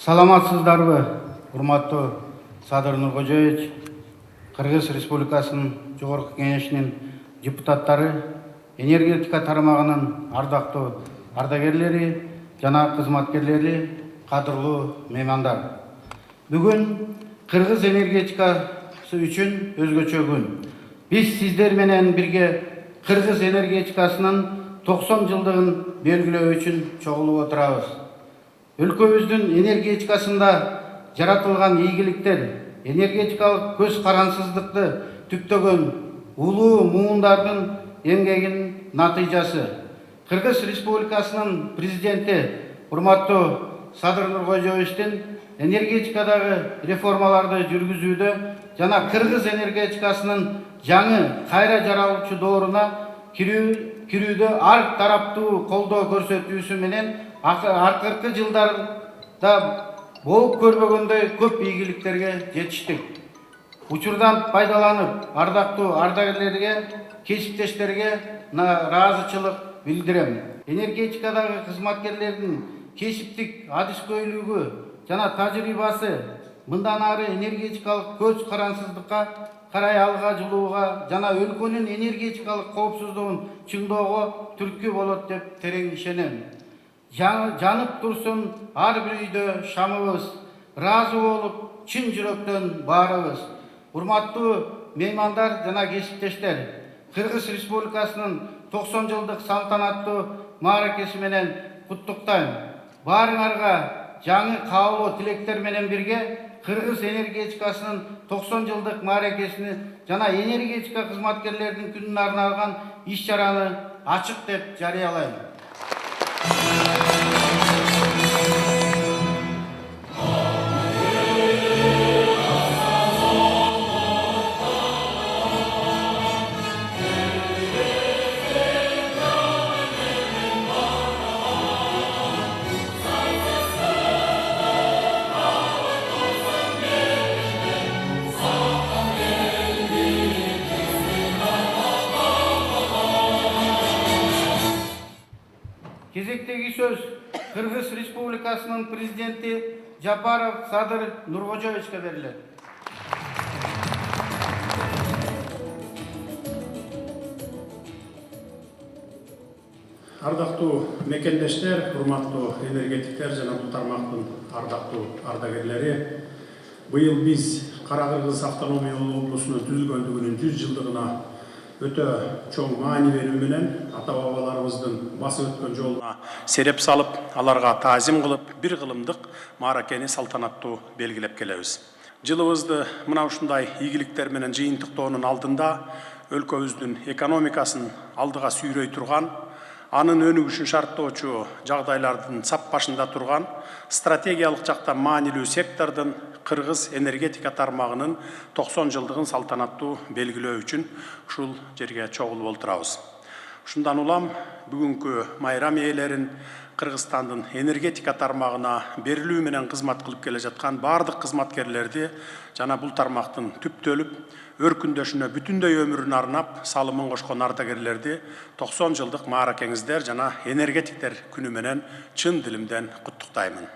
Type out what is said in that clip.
Саламатсыздарбы, урматтуу Садыр Нуркожоевич, Кыргыз Республикасынын Жогорку Кеңешинин депутаттары, энергетика тармагынын ардактуу ардагерлери жана кызматкерлери, кадырлуу меймандар. Бүгүн Кыргыз энергетикасы үчүн өзгөчө күн. Биз сиздер менен бирге Кыргыз энергетикасынын 90 жылдыгын белгилөө үчүн чогулуп отурабыз. Өлкөбүздүн энергетикасында жаратылган ийгиликтер, энергетикалык көз карансыздыкты түптөгөн улуу муундардын эмгегинин натыйжасы. Кыргыз Республикасынын президенти урматтуу Садыр Нуркожоевичтин энергетикадагы реформаларды жүргүзүүдө жана Кыргыз энергетикасынын жаңы кайра жаралуучу дооруна кирүүдө ар тараптуу колдоо көрсөтүүсү менен акыркы жылдарда болуп көрбөгөндөй көп ийгиликтерге жетиштик. Учурдан пайдаланып, ардактуу ардагерлерге, кесиптештерге ыраазычылык билдирем. Энергетикадагы кызматкерлердин кесиптик адискөйлүгү жана тажрыйбасы мындан ары энергетикалык көз карансыздыкка карай алга жылууга жана өлкөнүн энергетикалык коопсуздугун чыңдоого түрткү болот деп терең ишенем. Жанып турсун ар бир үйдө шамыбыз, ыраазы болуп чын жүрөктөн баарыбыз. Урматтуу меймандар жана кесиптештер, Кыргыз Республикасынын 90 жылдык салтанаттуу мааракеси менен куттуктайм. Баарыңарга жаңы каалоо тилектер менен бирге Кыргыз энергетикасынын 90 жылдык мааракесини жана энергетика кызматкерлеринин күнүнө арналган иш-чараны ачык деп жарыялайм. Кезектеги сөз Кыргыз Республикасынын президенти Жапаров Садыр Нуркожоевичке берилет. Ардактуу мекендештер, урматтуу энергетиктер жана бул тармактын ардактуу ардагерлери, быйыл биз Кара Кыргыз автономиялуу облусунун түзүлгөндүгүнүн 100 жылдыгына өтө чоң маани берүү менен ата бабаларыбыздын басып өткөн жолуна сереп салып, аларга таазим кылып, бир кылымдык мааракени салтанаттуу белгилеп келебиз. Жылыбызды мына ушундай ийгиликтер менен жыйынтыктоонун алдында өлкөбүздүн экономикасын алдыга сүйрөй турган, анын өнүгүшүн шарттоочу жагдайлардын сап башында турган, стратегиялык жактан маанилүү сектордун Кыргыз энергетика тармагынын 90 жылдыгын салтанаттуу белгилөө үчүн ушул жерге чогулуп отурабыз. Ушундан улам бүгүнкү майрам ээлерин Кыргызстандын энергетика тармагына берилүү менен кызмат кылып келе жаткан бардык кызматкерлерди жана бул тармактын түптөлүп, өркүндөшүнө бүтүндөй өмүрүн арнап салымын кошкон ардагерлерди 90 жылдык мааракеңиздер жана энергетиктер күнү менен чын дилимден куттуктаймын.